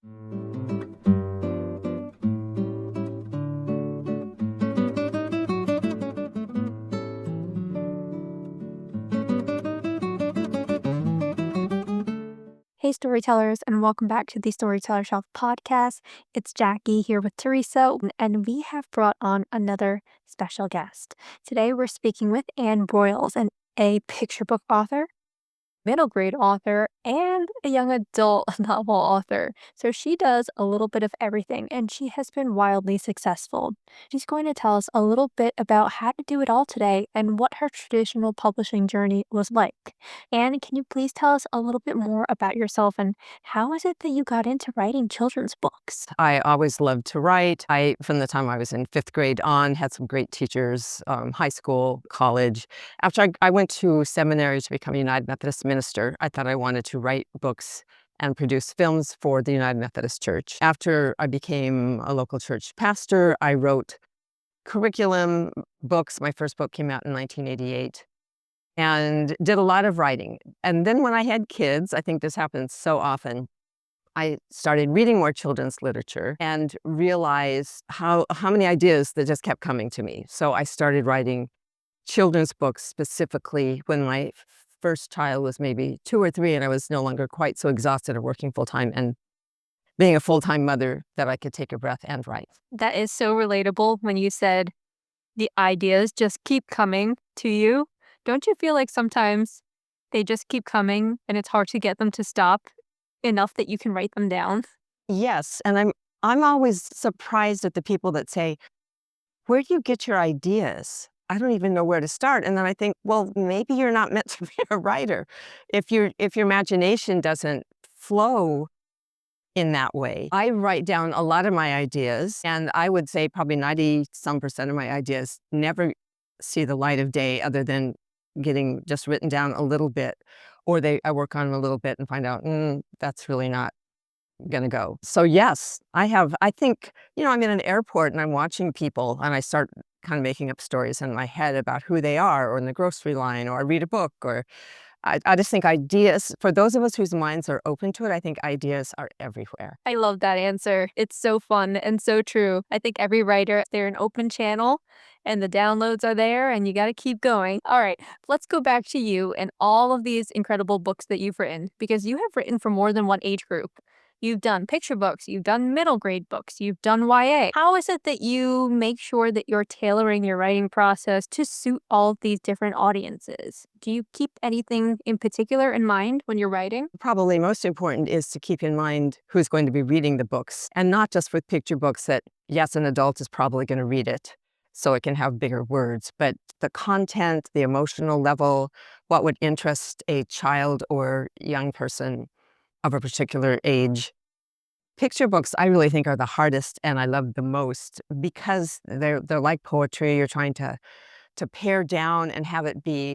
Hey, storytellers, and welcome back to the Storyteller Shelf podcast. It's Jackie here with Teresa, and we have brought on another special guest. Today, we're speaking with Anne Broyles, a picture book author, middle grade author, and a young adult novel author. So she does a little bit of everything, and she has been wildly successful. She's going to tell us a little bit about how to do it all today and what her traditional publishing journey was like. Anne, can you please tell us a little bit more about yourself and how is it that you got into writing children's books? I always loved to write. From the time I was in 5th grade on, had some great teachers, high school, college. After I went to seminary to become a United Methodist minister, I thought I wanted to write books and produce films for the United Methodist Church. After I became a local church pastor, I wrote curriculum books. My first book came out in 1988. And did a lot of writing. And then when I had kids, I think this happens so often, I started reading more children's literature and realized how many ideas that just kept coming to me. So I started writing children's books specifically when my first child was maybe 2 or 3 and I was no longer quite so exhausted of working full-time and being a full-time mother that I could take a breath and write. That is so relatable when you said the ideas just keep coming to you. Don't you feel like sometimes they just keep coming and it's hard to get them to stop enough that you can write them down? Yes, and I'm always surprised at the people that say, "Where do you get your ideas? I don't even know where to start." And then I think, well, maybe you're not meant to be a writer. If your imagination doesn't flow in that way. I write down a lot of my ideas, and I would say probably 90-some% of my ideas never see the light of day other than getting just written down a little bit, or I work on them a little bit and find out, that's really not gonna go. So yes, I think, I'm in an airport and I'm watching people and I start kind of making up stories in my head about who they are, or in the grocery line, or I read a book, or I just think ideas, for those of us whose minds are open to it, I think ideas are everywhere. I love that answer. It's so fun and so true. I think every writer, they're an open channel and the downloads are there and you got to keep going. All right, let's go back to you and all of these incredible books that you've written, because you have written for more than one age group. You've done picture books, you've done middle grade books, you've done YA. How is it that you make sure that you're tailoring your writing process to suit all of these different audiences? Do you keep anything in particular in mind when you're writing? Probably most important is to keep in mind who's going to be reading the books, and not just with picture books that, yes, an adult is probably going to read it, so it can have bigger words, but the content, the emotional level, what would interest a child or young person of a particular age. Picture books, I really think, are the hardest and I love the most because they're like poetry. You're trying to pare down and have it be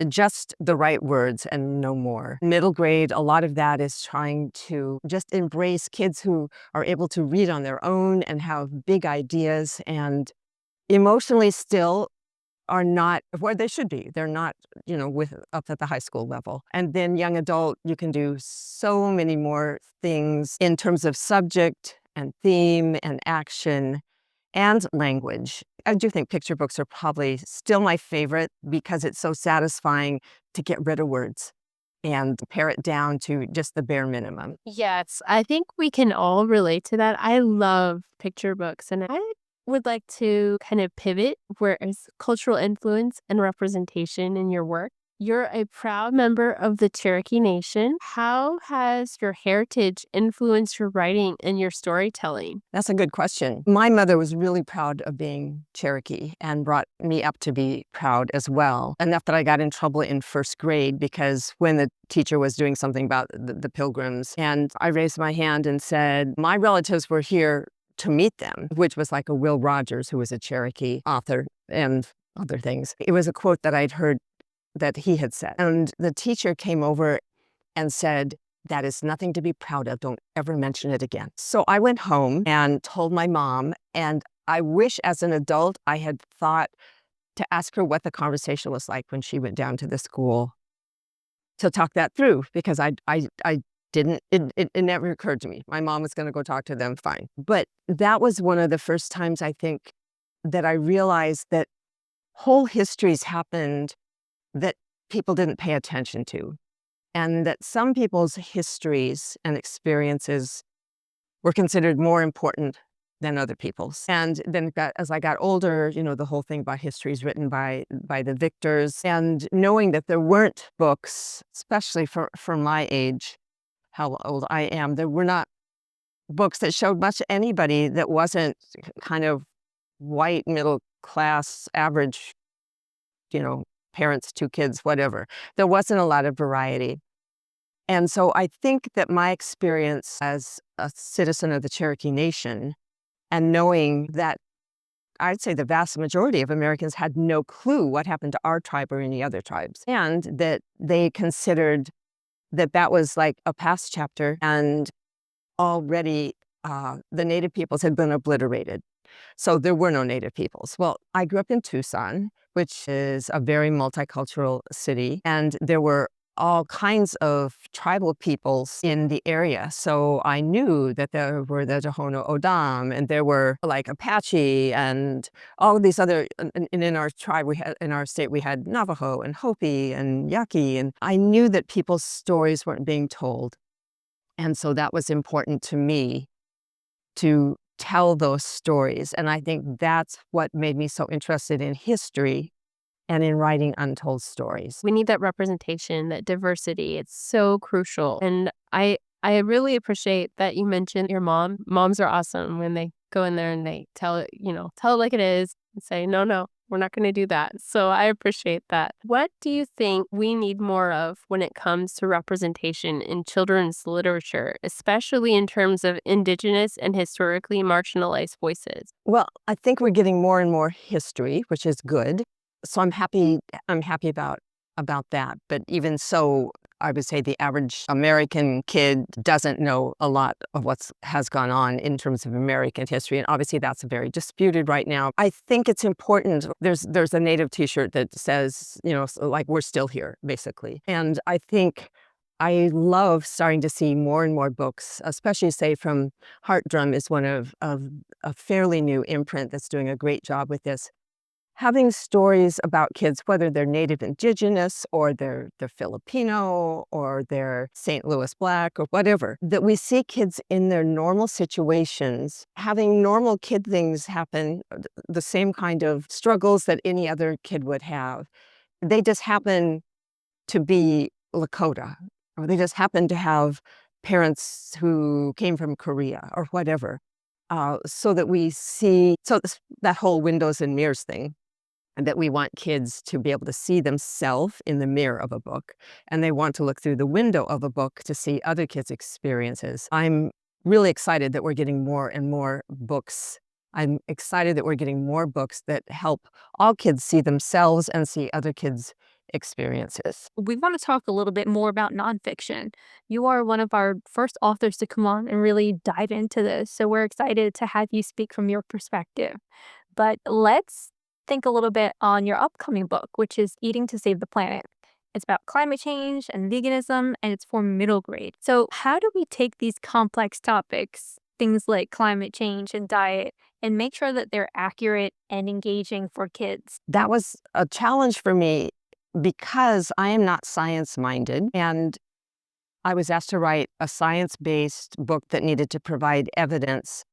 just the right words and no more. Middle grade, a lot of that is trying to just embrace kids who are able to read on their own and have big ideas and emotionally still are not where they should be. They're not, up at the high school level. And then young adult, you can do so many more things in terms of subject and theme and action and language. I do think picture books are probably still my favorite because it's so satisfying to get rid of words and pare it down to just the bare minimum. Yes, I think we can all relate to that. I love picture books, and I would like to kind of pivot where is cultural influence and representation in your work. You're a proud member of the Cherokee Nation. How has your heritage influenced your writing and your storytelling? That's a good question. My mother was really proud of being Cherokee and brought me up to be proud as well. Enough that I got in trouble in 1st grade because when the teacher was doing something about the Pilgrims, and I raised my hand and said, my relatives were here to meet them, which was like a Will Rogers, who was a Cherokee author and other things. It was a quote that I'd heard that he had said. And the teacher came over and said, "That is nothing to be proud of. Don't ever mention it again." So I went home and told my mom, and I wish as an adult I had thought to ask her what the conversation was like when she went down to the school to talk that through, because I It never occurred to me. My mom was going to go talk to them, fine. But that was one of the first times, I think, that I realized that whole histories happened that people didn't pay attention to, and that some people's histories and experiences were considered more important than other people's. And then as I got older, the whole thing about history is written by the victors, and knowing that there weren't books, especially for my age, how old I am, there were not books that showed much anybody that wasn't kind of white, middle class, average, parents, 2 kids, whatever. There wasn't a lot of variety. And so I think that my experience as a citizen of the Cherokee Nation, and knowing that I'd say the vast majority of Americans had no clue what happened to our tribe or any other tribes, and that they considered that was like a past chapter, and already the Native peoples had been obliterated. So there were no Native peoples. Well, I grew up in Tucson, which is a very multicultural city, and there were all kinds of tribal peoples in the area. So I knew that there were the Tohono O'odham, and there were like Apache, and all of these other, and in our tribe, in our state, we had Navajo and Hopi and Yaqui, and I knew that people's stories weren't being told. And so that was important to me to tell those stories. And I think that's what made me so interested in history and in writing untold stories. We need that representation, that diversity. It's so crucial. And I really appreciate that you mentioned your mom. Moms are awesome when they go in there and they tell it like it is and say, no, we're not going to do that. So I appreciate that. What do you think we need more of when it comes to representation in children's literature, especially in terms of Indigenous and historically marginalized voices? Well, I think we're getting more and more history, which is good. So I'm happy about that. But even so, I would say the average American kid doesn't know a lot of what has gone on in terms of American history. And obviously that's very disputed right now. I think it's important. There's a Native t-shirt that says, like, we're still here, basically. And I think I love starting to see more and more books, especially say from Heart Drum is one of a fairly new imprint that's doing a great job with this. Having stories about kids, whether they're Native Indigenous or they're Filipino or they're St. Louis Black or whatever, that we see kids in their normal situations, having normal kid things happen, the same kind of struggles that any other kid would have. They just happen to be Lakota, or they just happen to have parents who came from Korea or whatever. So that we see, that whole windows and mirrors thing, and that we want kids to be able to see themselves in the mirror of a book, and they want to look through the window of a book to see other kids' experiences. I'm really excited that we're getting more and more books. I'm excited that we're getting more books that help all kids see themselves and see other kids' experiences. We want to talk a little bit more about nonfiction. You are one of our first authors to come on and really dive into this, so we're excited to have you speak from your perspective. But let's think a little bit on your upcoming book, which is Eating to Save the Planet. It's about climate change and veganism, and it's for middle grade. So how do we take these complex topics, things like climate change and diet, and make sure that they're accurate and engaging for kids? That was a challenge for me because I am not science-minded, and I was asked to write a science-based book that needed to provide evidence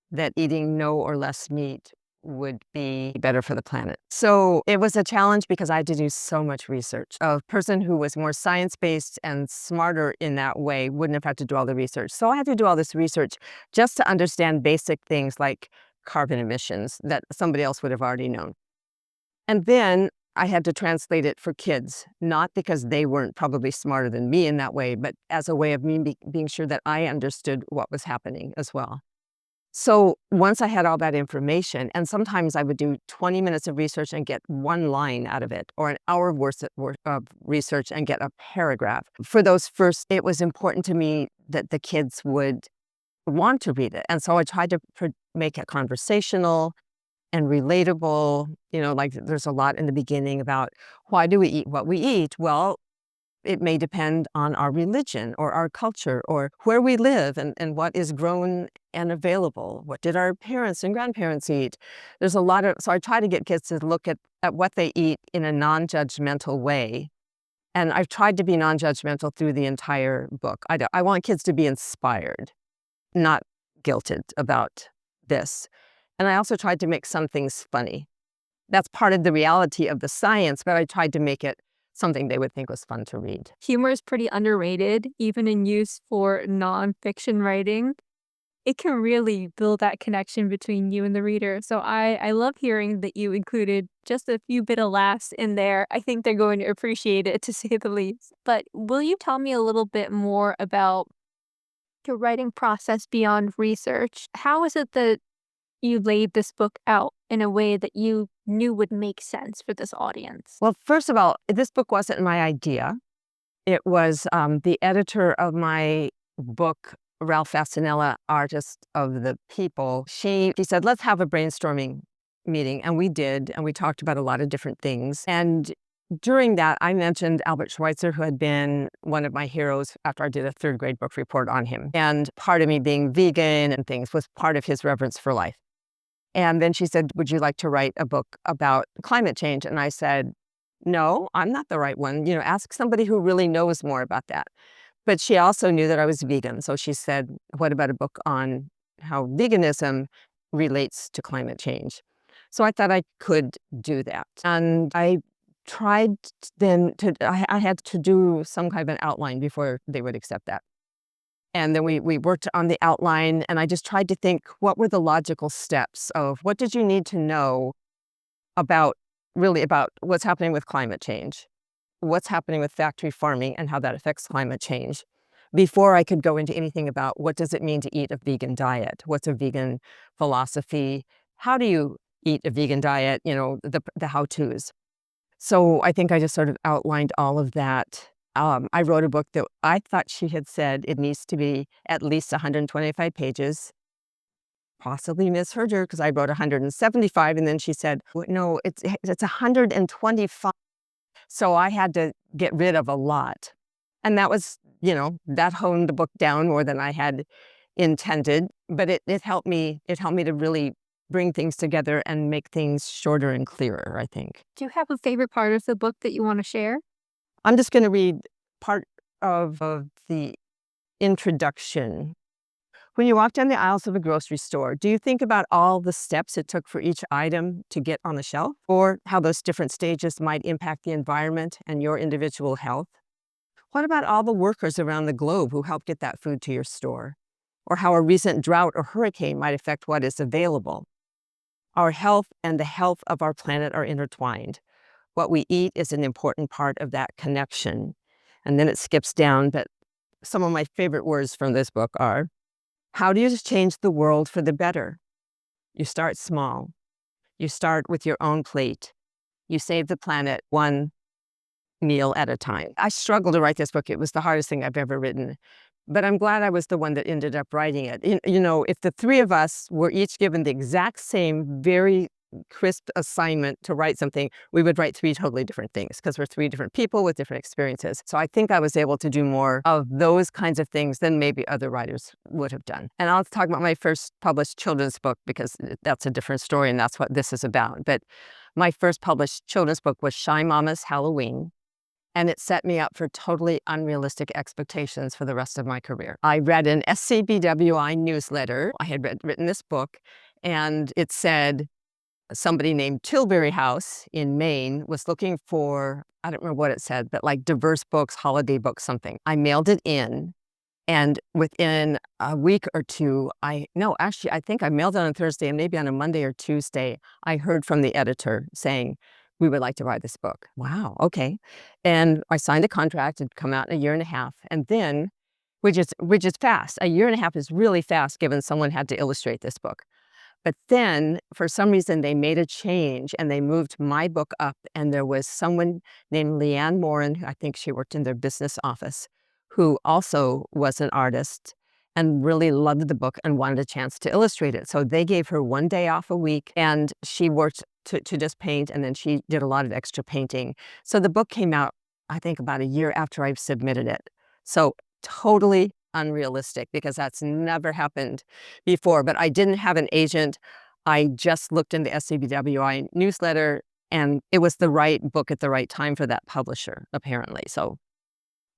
that eating no or less meat would be better for the planet. So it was a challenge because I had to do so much research. A person who was more science-based and smarter in that way wouldn't have had to do all the research. So I had to do all this research just to understand basic things like carbon emissions that somebody else would have already known. And then I had to translate it for kids, not because they weren't probably smarter than me in that way, but as a way of me being sure that I understood what was happening as well. So once I had all that information, and sometimes I would do 20 minutes of research and get one line out of it, or an hour worth of research and get a paragraph. For those first, it was important to me that the kids would want to read it. And so I tried to make it conversational and relatable. Like there's a lot in the beginning about why do we eat what we eat? Well, It may depend on our religion or our culture or where we live and what is grown and available. What did our parents and grandparents eat? There's a lot of, so I try to get kids to look at what they eat in a non-judgmental way. And I've tried to be non-judgmental through the entire book. I want kids to be inspired, not guilted about this. And I also tried to make some things funny. That's part of the reality of the science, but I tried to make it something they would think was fun to read. Humor is pretty underrated, even in use for nonfiction writing. It can really build that connection between you and the reader. So I love hearing that you included just a few bit of laughs in there. I think they're going to appreciate it, to say the least. But will you tell me a little bit more about your writing process beyond research? How is it that you laid this book out in a way that you knew would make sense for this audience? Well, first of all, this book wasn't my idea. It was the editor of my book, Ralph Fasanella, Artist of the People. She said, let's have a brainstorming meeting. And we did. And we talked about a lot of different things. And during that, I mentioned Albert Schweitzer, who had been one of my heroes after I did a third grade book report on him. And part of me being vegan and things was part of his reverence for life. And then she said, would you like to write a book about climate change? And I said, no, I'm not the right one. Ask somebody who really knows more about that. But she also knew that I was vegan. So she said, what about a book on how veganism relates to climate change? So I thought I could do that. And I tried then I had to do some kind of an outline before they would accept that. And then we worked on the outline, and I just tried to think, what were the logical steps of what did you need to know about what's happening with climate change, what's happening with factory farming and how that affects climate change, before I could go into anything about what does it mean to eat a vegan diet, what's a vegan philosophy, how do you eat a vegan diet, the how-tos. So I think I just sort of outlined all of that. I wrote a book that I thought she had said it needs to be at least 125 pages. Possibly misheard her because I wrote 175, and then she said, no, it's 125. So I had to get rid of a lot. And that was, that honed the book down more than I had intended. But it helped me to really bring things together and make things shorter and clearer, I think. Do you have a favorite part of the book that you want to share? I'm just going to read part of the introduction. When you walk down the aisles of a grocery store, do you think about all the steps it took for each item to get on the shelf, or how those different stages might impact the environment and your individual health? What about all the workers around the globe who help get that food to your store, or how a recent drought or hurricane might affect what is available? Our health and the health of our planet are intertwined. What we eat is an important part of that connection. And then it skips down, but some of my favorite words from this book are, how do you change the world for the better? You start small. You start with your own plate. You save the planet one meal at a time. I struggled to write this book. It was the hardest thing I've ever written. But I'm glad I was the one that ended up writing it. If the three of us were each given the exact same, very crisp assignment to write something, we would write three totally different things because we're three different people with different experiences. So I think I was able to do more of those kinds of things than maybe other writers would have done. And I'll talk about my first published children's book because that's a different story and that's what this is about. But my first published children's book was Shy Mama's Halloween. And it set me up for totally unrealistic expectations for the rest of my career. I read an SCBWI newsletter. I had written this book, and it said somebody named Tilbury House in Maine was looking for, I don't remember what it said, but like diverse books, holiday books, something. I mailed it in, and within a week or two, I think I mailed it on Thursday, and maybe on a Monday or Tuesday, I heard from the editor saying, we would like to buy this book. Wow, okay. And I signed a contract. It'd come out in a year and a half. And then, which is fast. A year and a half is really fast given someone had to illustrate this book. But then, for some reason, they made a change and they moved my book up. And there was someone named Leanne Morin, I think she worked in their business office, who also was an artist and really loved the book and wanted a chance to illustrate it. So they gave her one day off a week, and she worked to just paint, and then she did a lot of extra painting. So the book came out I think about a year after I've submitted it. So totally unrealistic because that's never happened before. But I didn't have an agent. I just looked in the SCBWI newsletter, and it was the right book at the right time for that publisher, apparently. So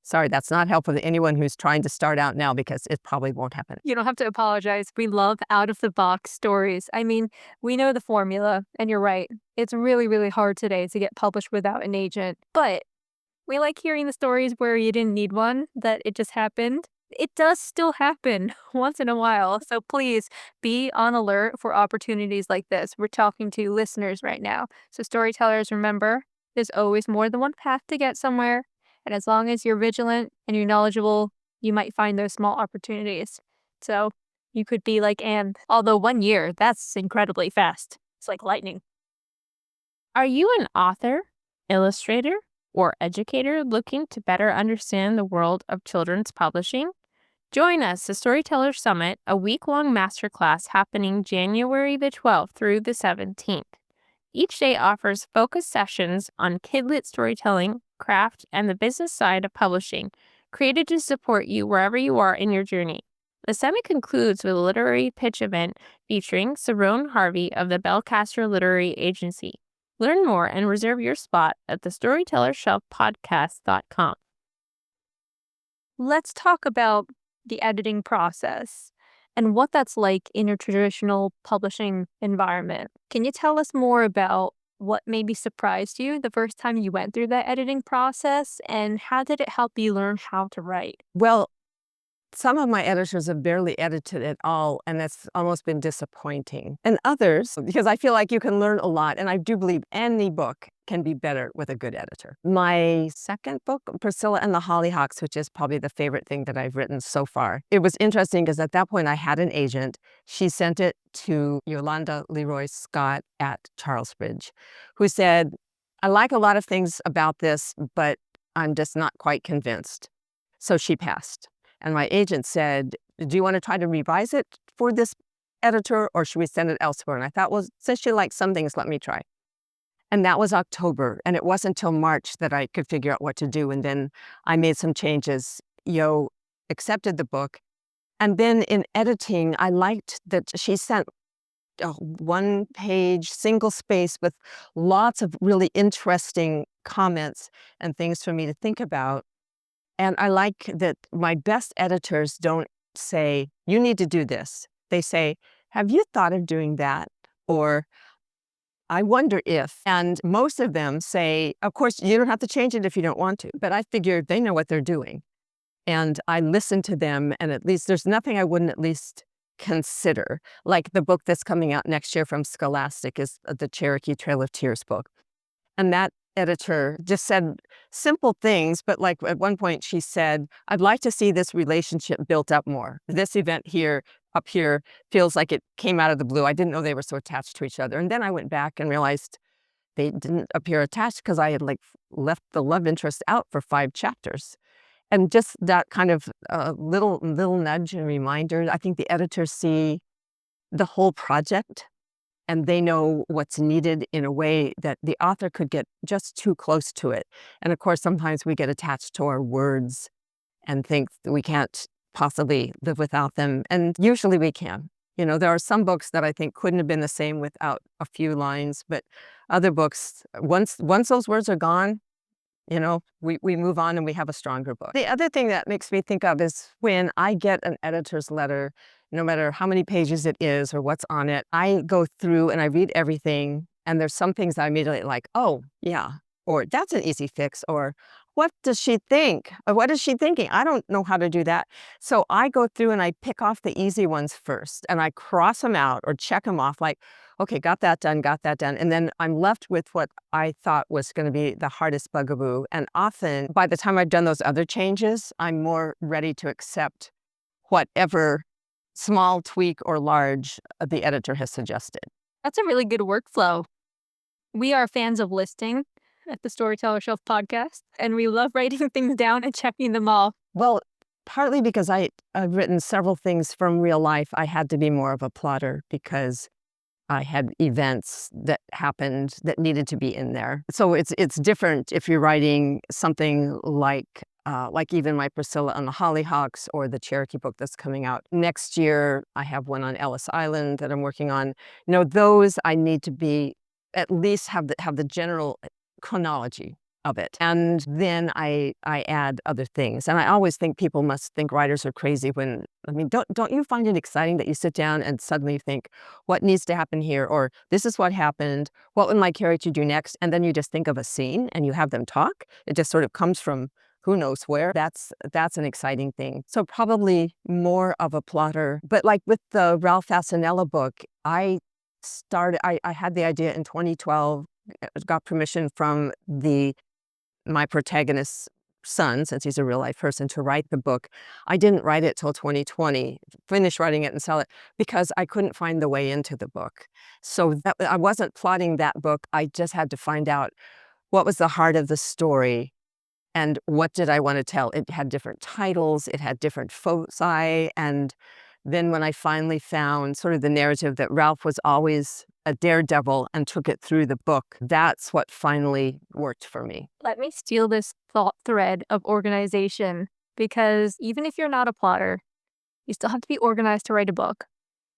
sorry, that's not helpful to anyone who's trying to start out now because it probably won't happen. You don't have to apologize. We love out-of-the-box stories. I mean, we know the formula, and you're right. It's really, really hard today to get published without an agent. But we like hearing the stories where you didn't need one, that it just happened. It does still happen once in a while. So please be on alert for opportunities like this. We're talking to listeners right now. So storytellers, remember, there's always more than one path to get somewhere. And as long as you're vigilant and you're knowledgeable, you might find those small opportunities. So you could be like Anne. Although 1 year, that's incredibly fast. It's like lightning. Are you an author, illustrator, or educator looking to better understand the world of children's publishing? Join us, the Storyteller Summit, a week-long masterclass happening January the 12th through the 17th. Each day offers focused sessions on kidlit storytelling, craft, and the business side of publishing, created to support you wherever you are in your journey. The summit concludes with a literary pitch event featuring Saron Harvey of the Bellcaster Literary Agency. Learn more and reserve your spot at thestorytellershelfpodcast.com. Let's talk about the editing process and what that's like in your traditional publishing environment. Can you tell us more about what maybe surprised you the first time you went through that editing process, and how did it help you learn how to write? Well, some of my editors have barely edited at all, and that's almost been disappointing. And others, because I feel like you can learn a lot, and I do believe any book can be better with a good editor. My second book, Priscilla and the Hollyhocks, which is probably the favorite thing that I've written so far. It was interesting because at that point I had an agent. She sent it to Yolanda Leroy Scott at Charlesbridge, who said, I like a lot of things about this, but I'm just not quite convinced. So she passed. And my agent said, do you want to try to revise it for this editor, or should we send it elsewhere? And I thought, well, since you like some things, let me try. And that was October. And it wasn't until March that I could figure out what to do. And then I made some changes. Yo accepted the book. And then in editing, I liked that she sent a one-page, single space with lots of really interesting comments and things for me to think about. And I like that my best editors don't say, you need to do this. They say, have you thought of doing that? Or I wonder if. And most of them say, of course, you don't have to change it if you don't want to. But I figure they know what they're doing. And I listen to them, and at least there's nothing I wouldn't at least consider. Like the book that's coming out next year from Scholastic is the Cherokee Trail of Tears book. And that editor just said simple things, but like at one point she said, I'd like to see this relationship built up more. This event here, up here, feels like it came out of the blue. I didn't know they were so attached to each other. And then I went back and realized they didn't appear attached because I had like left the love interest out for 5 chapters. And just that kind of little nudge and reminder, I think the editors see the whole project and they know what's needed in a way that the author could get just too close to it. And of course, sometimes we get attached to our words and think that we can't possibly live without them. And usually we can. You know, there are some books that I think couldn't have been the same without a few lines, but other books, once those words are gone, you know, we move on and we have a stronger book. The other thing that makes me think of is when I get an editor's letter, no matter how many pages it is or what's on it, I go through and I read everything. And there's some things I immediately like, oh, yeah, or that's an easy fix, or what does she think? Or what is she thinking? I don't know how to do that. So I go through and I pick off the easy ones first and I cross them out or check them off like, okay, got that done, got that done. And then I'm left with what I thought was going to be the hardest bugaboo. And often by the time I've done those other changes, I'm more ready to accept whatever small tweak or large the editor has suggested. That's a really good workflow. We are fans of listing at the Storyteller Shelf podcast, and we love writing things down and checking them off. Well, partly because I've written several things from real life, I had to be more of a plotter because I had events that happened that needed to be in there. So it's different if you're writing something like even my Priscilla and the Hollyhocks or the Cherokee book that's coming out next year. I have one on Ellis Island that I'm working on. Those I need to be at least have the general chronology of it, and then I add other things. And I always think people must think writers are crazy when, I mean, don't you find it exciting that you sit down and suddenly think, what needs to happen here, or this is what happened, what would my character do next, and then you just think of a scene and you have them talk. It just sort of comes from who knows where. That's an exciting thing. So probably more of a plotter. But like with the Ralph Fasanella book, I had the idea in 2012, got permission from my protagonist's son, since he's a real life person, to write the book. I didn't write it till 2020, finish writing it and sell it, because I couldn't find the way into the book. So I wasn't plotting that book. I just had to find out what was the heart of the story and what did I want to tell. It had different titles, it had different foci, and then when I finally found sort of the narrative that Ralph was always a daredevil and took it through the book, that's what finally worked for me. Let me steal this thought thread of organization, because even if you're not a plotter, you still have to be organized to write a book.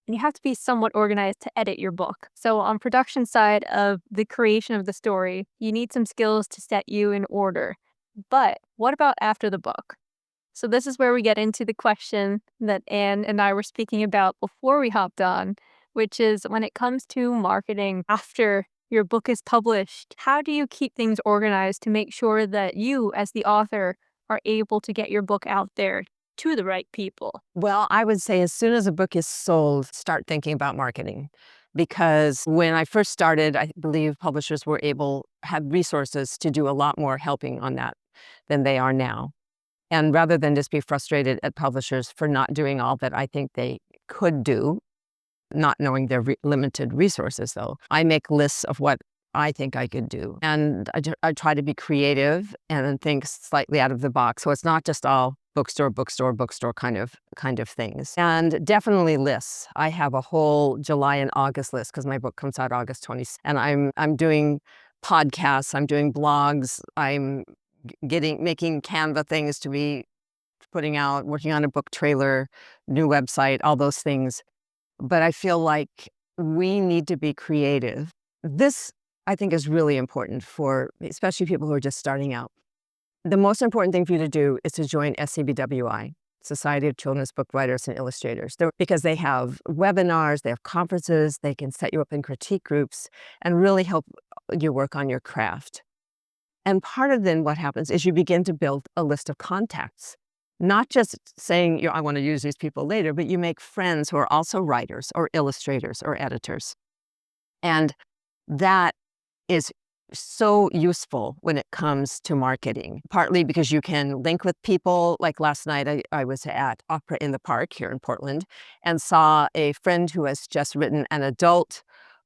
And you have to be somewhat organized to edit your book. So on production side of the creation of the story, you need some skills to set you in order. But what about after the book? So this is where we get into the question that Anne and I were speaking about before we hopped on, which is when it comes to marketing after your book is published, how do you keep things organized to make sure that you, as the author, are able to get your book out there to the right people? Well, I would say as soon as a book is sold, start thinking about marketing. Because when I first started, I believe publishers had resources to do a lot more helping on that than they are now. And rather than just be frustrated at publishers for not doing all that I think they could do, not knowing their limited resources though, I make lists of what I think I could do. And I try to be creative and think slightly out of the box. So it's not just all bookstore kind of things. And definitely lists. I have a whole July and August list because my book comes out August 20th. And I'm doing podcasts, I'm doing blogs, I'm making Canva things to be putting out, working on a book trailer, new website, all those things. But I feel like we need to be creative. This, I think, is really important for especially people who are just starting out. The most important thing for you to do is to join SCBWI, Society of Children's Book Writers and Illustrators, because they have webinars, they have conferences, they can set you up in critique groups and really help you work on your craft. And part of then what happens is you begin to build a list of contacts, not just saying, I want to use these people later, but you make friends who are also writers or illustrators or editors. And that is so useful when it comes to marketing, partly because you can link with people. Like last night, I was at Opera in the Park here in Portland and saw a friend who has just written an adult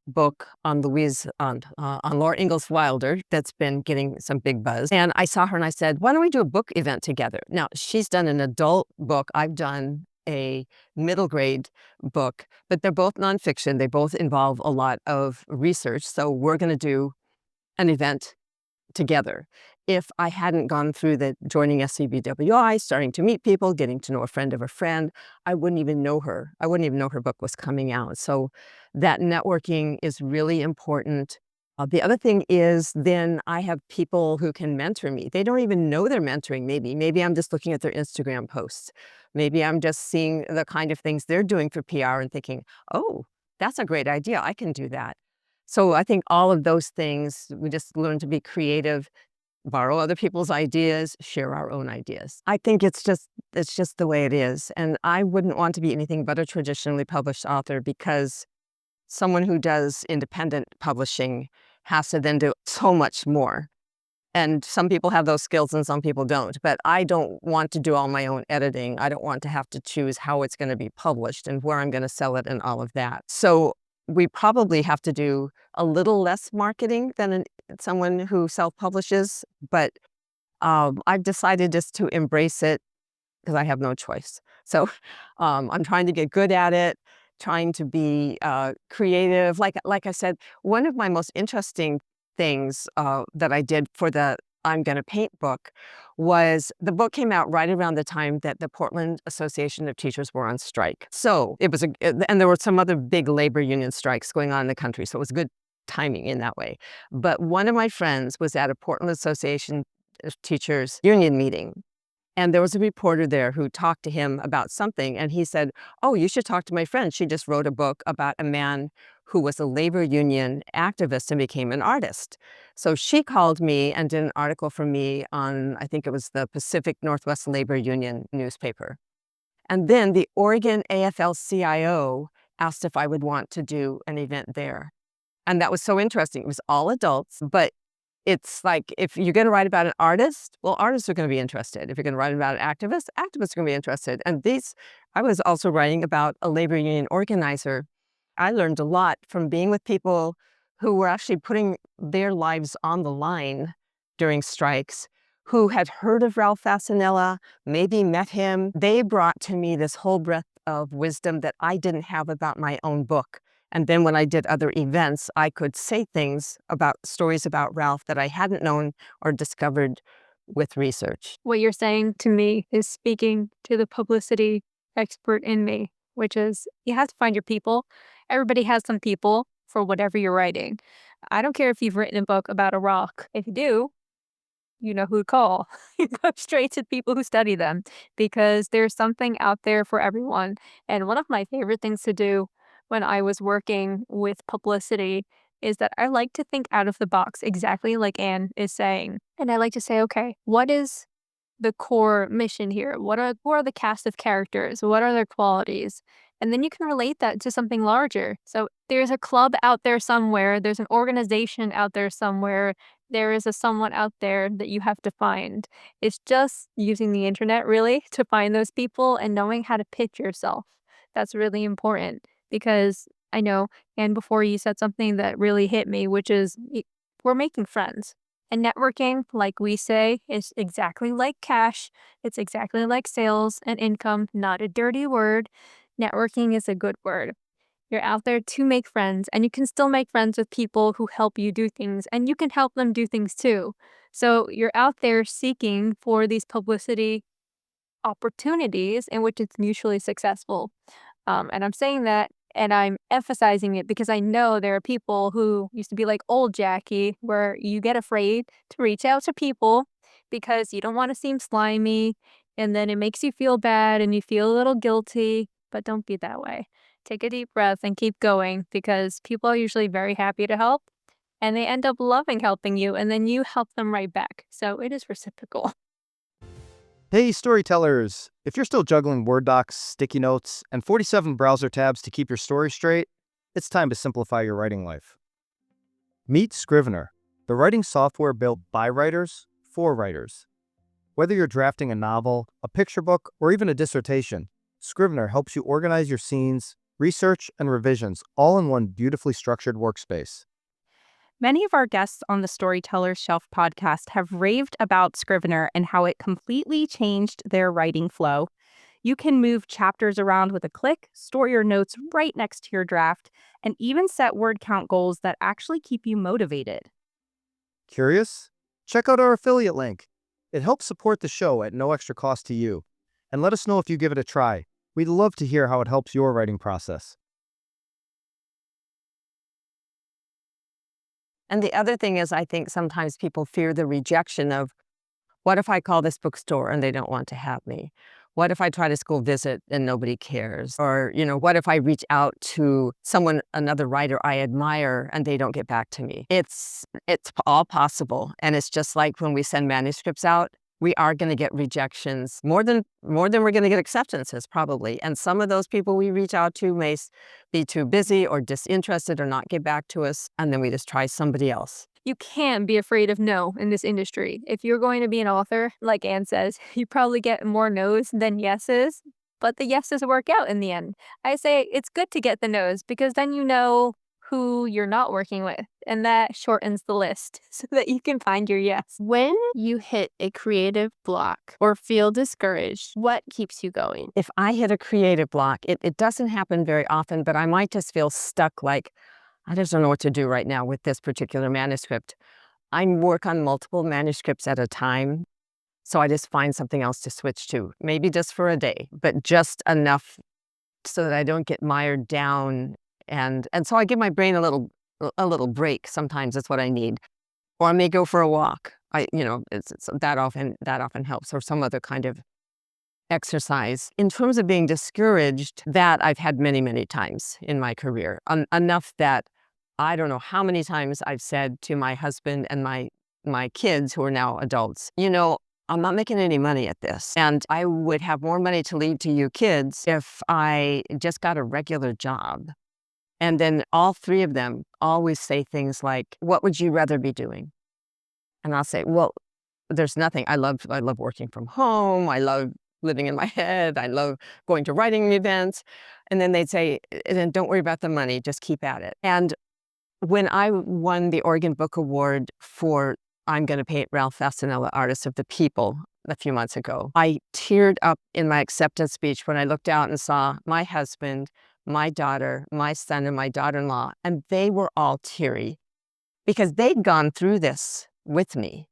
book on Laura Ingalls Wilder that's been getting some big buzz. And I saw her and I said, why don't we do a book event together? Now, she's done an adult book. I've done a middle grade book, but they're both nonfiction. They both involve a lot of research. So we're going to do an event together. If I hadn't gone through the joining SCBWI, starting to meet people, getting to know a friend of a friend, I wouldn't even know her. I wouldn't even know her book was coming out. So that networking is really important. The other thing is then I have people who can mentor me. They don't even know they're mentoring maybe. Maybe I'm just looking at their Instagram posts. Maybe I'm just seeing the kind of things they're doing for PR and thinking, oh, that's a great idea. I can do that. So I think all of those things, we just learn to be creative, borrow other people's ideas, share our own ideas. I think it's just the way it is. And I wouldn't want to be anything but a traditionally published author, because someone who does independent publishing has to then do so much more. And some people have those skills and some people don't. But I don't want to do all my own editing. I don't want to have to choose how it's going to be published and where I'm going to sell it and all of that. So we probably have to do a little less marketing than someone who self-publishes, but I've decided just to embrace it because I have no choice. So I'm trying to get good at it, trying to be creative. Like I said, one of my most interesting things that I did for the I'm Gonna Paint book was the book came out right around the time that the Portland Association of Teachers were on strike. So it was and there were some other big labor union strikes going on in the country. So it was good timing in that way. But one of my friends was at a Portland Association of Teachers union meeting. And there was a reporter there who talked to him about something. And he said, "Oh, you should talk to my friend. She just wrote a book about a man who was a labor union activist and became an artist." So she called me and did an article for me on, I think it was the Pacific Northwest Labor Union newspaper. And then the Oregon AFL-CIO asked if I would want to do an event there. And that was so interesting. It was all adults, but it's like, if you're going to write about an artist, well, artists are going to be interested. If you're going to write about an activist, activists are going to be interested. And I was also writing about a labor union organizer. I learned a lot from being with people who were actually putting their lives on the line during strikes, who had heard of Ralph Fasanella, maybe met him. They brought to me this whole breadth of wisdom that I didn't have about my own book. And then when I did other events, I could say things about stories about Ralph that I hadn't known or discovered with research. What you're saying to me is speaking to the publicity expert in me, which is you have to find your people. Everybody has some people for whatever you're writing. I don't care if you've written a book about a rock. If you do, you know who to call. You go straight to people who study them because there's something out there for everyone. And one of my favorite things to do when I was working with publicity is that I like to think out of the box, exactly like Anne is saying. And I like to say, okay, what is the core mission here? Who are the cast of characters? What are their qualities? And then you can relate that to something larger. So there's a club out there somewhere, there's an organization out there somewhere, there is a someone out there that you have to find. It's just using the internet really to find those people and knowing how to pitch yourself. That's really important because I know, and before you said something that really hit me, which is we're making friends. And networking, like we say, is exactly like cash. It's exactly like sales and income, not a dirty word. Networking is a good word. You're out there to make friends, and you can still make friends with people who help you do things, and you can help them do things too. So you're out there seeking for these publicity opportunities in which it's mutually successful. And I'm saying that and I'm emphasizing it because I know there are people who used to be like old Jackie, where you get afraid to reach out to people because you don't want to seem slimy. And then it makes you feel bad and you feel a little guilty. But don't be that way. Take a deep breath and keep going because people are usually very happy to help and they end up loving helping you. And then you help them right back. So it is reciprocal. Hey, storytellers! If you're still juggling Word docs, sticky notes, and 47 browser tabs to keep your story straight, it's time to simplify your writing life. Meet Scrivener, the writing software built by writers for writers. Whether you're drafting a novel, a picture book, or even a dissertation, Scrivener helps you organize your scenes, research, and revisions all in one beautifully structured workspace. Many of our guests on the Storyteller Shelf podcast have raved about Scrivener and how it completely changed their writing flow. You can move chapters around with a click, store your notes right next to your draft, and even set word count goals that actually keep you motivated. Curious? Check out our affiliate link. It helps support the show at no extra cost to you. And let us know if you give it a try. We'd love to hear how it helps your writing process. And the other thing is, I think sometimes people fear the rejection of, what if I call this bookstore and they don't want to have me? What if I try to school visit and nobody cares? Or, what if I reach out to another writer I admire and they don't get back to me? It's all possible. And it's just like when we send manuscripts out, we are going to get rejections more than we're going to get acceptances, probably. And some of those people we reach out to may be too busy or disinterested or not get back to us. And then we just try somebody else. You can't be afraid of no in this industry. If you're going to be an author, like Anne says, you probably get more no's than yeses, but the yeses work out in the end. I say it's good to get the no's because then you know who you're not working with, and that shortens the list so that you can find your yes. When you hit a creative block or feel discouraged, what keeps you going? If I hit a creative block, it doesn't happen very often, but I might just feel stuck, like, I just don't know what to do right now with this particular manuscript. I work on multiple manuscripts at a time, so I just find something else to switch to, maybe just for a day, but just enough so that I don't get mired down. And so I give my brain a little break. Sometimes that's what I need. Or I may go for a walk. It's that often helps, or some other kind of exercise. In terms of being discouraged, that I've had many, many times in my career. Enough that I don't know how many times I've said to my husband and my kids, who are now adults, I'm not making any money at this. And I would have more money to leave to you kids if I just got a regular job. And then all three of them always say things like, what would you rather be doing? And I'll say, well, there's nothing. I love working from home. I love living in my head. I love going to writing events. And then they'd say, then don't worry about the money. Just keep at it. And when I won the Oregon Book Award for I'm Going to Paint Ralph Fasanella, Artist of the People, a few months ago, I teared up in my acceptance speech when I looked out and saw my husband, my daughter, my son, and my daughter-in-law, and they were all teary because they'd gone through this with me.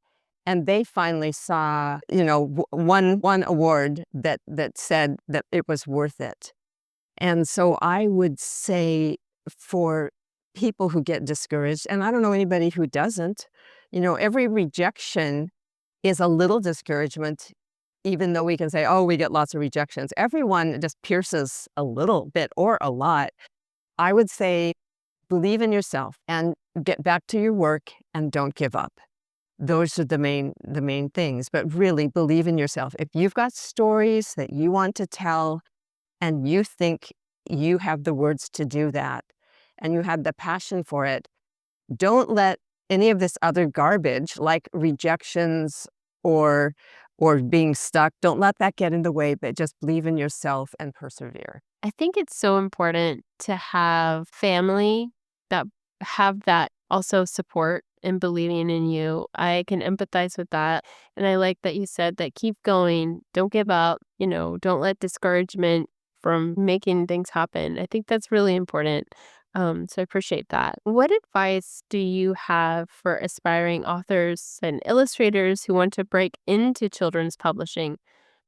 And they finally saw, one award that said that it was worth it. And so I would say, for people who get discouraged, and I don't know anybody who doesn't, every rejection is a little discouragement, even though we can say, oh, we get lots of rejections. Everyone just pierces a little bit or a lot. I would say, believe in yourself and get back to your work and don't give up. Those are the main things, but really believe in yourself. If you've got stories that you want to tell and you think you have the words to do that and you have the passion for it, don't let any of this other garbage, like rejections or being stuck, don't let that get in the way, but just believe in yourself and persevere. I think it's so important to have family that have that also support and believing in you. I can empathize with that. And I like that you said that keep going, don't give up, don't let discouragement from making things happen. I think that's really important. So I appreciate that. What advice do you have for aspiring authors and illustrators who want to break into children's publishing,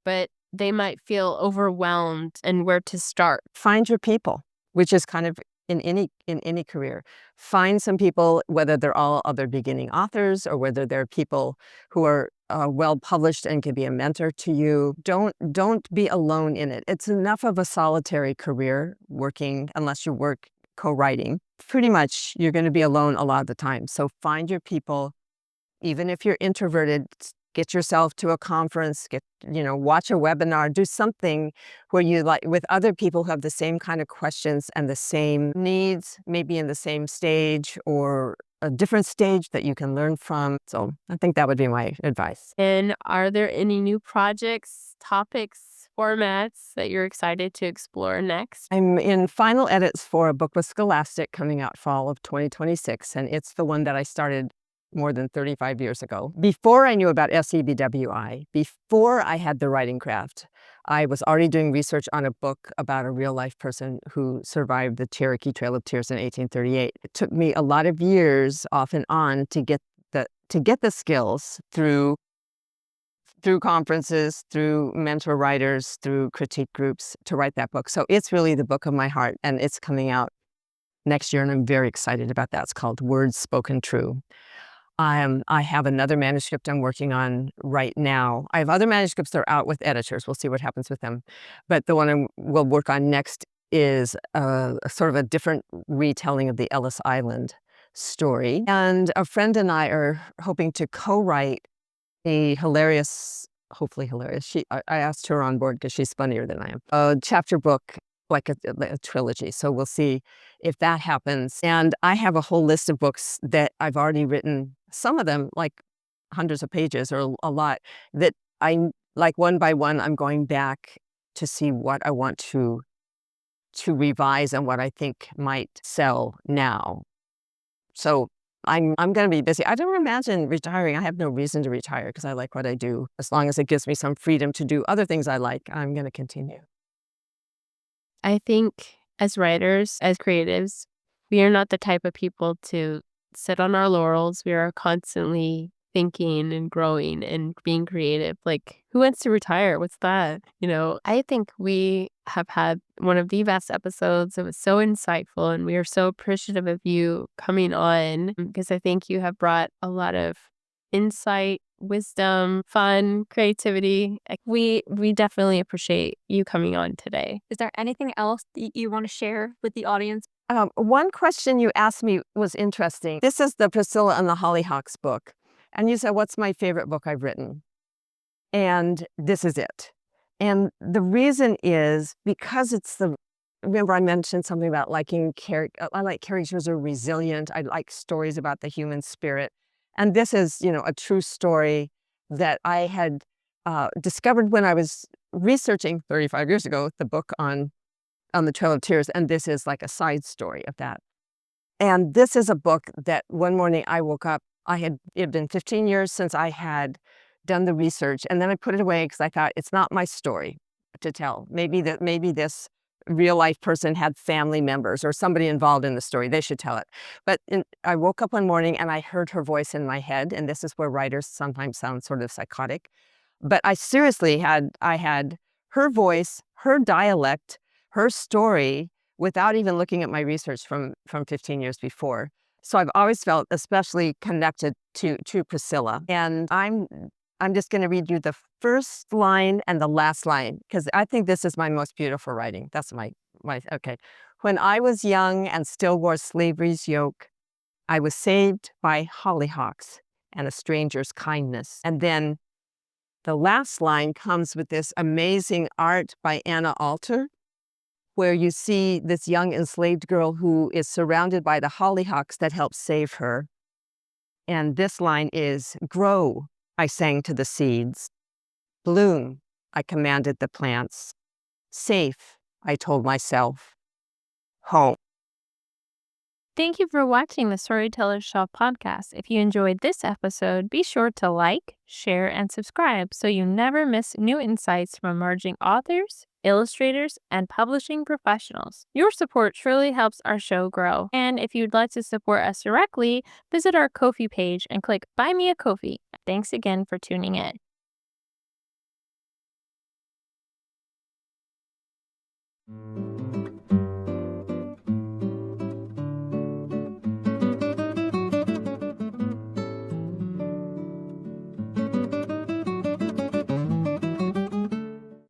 but they might feel overwhelmed and where to start? Find your people, which is kind of in any career. Find some people, whether they're all other beginning authors or whether they're people who are well published and can be a mentor to you. Don't be alone in it. It's enough of a solitary career working, unless you work co-writing. Pretty much you're going to be alone a lot of the time. So find your people. Even if you're introverted, get yourself to a conference, watch a webinar, do something where you with other people who have the same kind of questions and the same needs, maybe in the same stage or a different stage that you can learn from. So I think that would be my advice. And are there any new projects, topics, formats that you're excited to explore next? I'm in final edits for a book with Scholastic coming out fall of 2026, and it's the one that I started more than 35 years ago. Before I knew about SEBWI, before I had the writing craft, I was already doing research on a book about a real-life person who survived the Cherokee Trail of Tears in 1838. It took me a lot of years, off and on, to get the skills through conferences, through mentor writers, through critique groups to write that book. So it's really the book of my heart, and it's coming out next year, and I'm very excited about that. It's called Words Spoken True. I have another manuscript I'm working on right now. I have other manuscripts that are out with editors. We'll see what happens with them. But the one I will work on next is a sort of a different retelling of the Ellis Island story. And a friend and I are hoping to co-write a hilarious, hopefully hilarious, I asked her on board because she's funnier than I am, a chapter book, like a trilogy. So we'll see if that happens. And I have a whole list of books that I've already written, some of them like hundreds of pages or a lot, that I, like one by one, I'm going back to see what I want to to revise on what I think might sell now. So I'm going to be busy. I don't imagine retiring. I have no reason to retire because I like what I do. As long as it gives me some freedom to do other things I like, I'm going to continue. I think as writers, as creatives, we are not the type of people to sit on our laurels. We are constantly thinking and growing and being creative. Like, who wants to retire? What's that? I think we have had one of the best episodes. It was so insightful, and we are so appreciative of you coming on because I think you have brought a lot of insight, wisdom, fun, creativity. We definitely appreciate you coming on today. Is there anything else that you want to share with the audience? One question you asked me was interesting. This is the Priscilla and the Hollyhocks book. And you said, what's my favorite book I've written? And this is it. And the reason is because remember I mentioned something about liking I like characters who are resilient. I like stories about the human spirit. And this is, a true story that I had discovered when I was researching 35 years ago, the book on the Trail of Tears. And this is like a side story of that. And this is a book that one morning I woke up, it had been 15 years since I had done the research. And then I put it away because I thought it's not my story to tell. Maybe this real life person had family members or somebody involved in the story. They should tell it. But I woke up one morning and I heard her voice in my head. And this is where writers sometimes sound sort of psychotic. But I seriously had her voice, her dialect, her story without even looking at my research from 15 years before. So I've always felt especially connected to Priscilla. And I'm just going to read you the first line and the last line because I think this is my most beautiful writing. That's my okay. When I was young and still wore slavery's yoke, I was saved by hollyhocks and a stranger's kindness. And then the last line comes with this amazing art by Anna Alter, where you see this young enslaved girl who is surrounded by the hollyhocks that help save her. And this line is, "Grow, I sang to the seeds. Bloom, I commanded the plants. Safe, I told myself. Home." Thank you for watching the Storyteller Shelf podcast. If you enjoyed this episode, be sure to like, share, and subscribe so you never miss new insights from emerging authors, illustrators, and publishing professionals. Your support truly helps our show grow. And if you'd like to support us directly, visit our Ko-fi page and click Buy Me a Ko-fi. Thanks again for tuning in.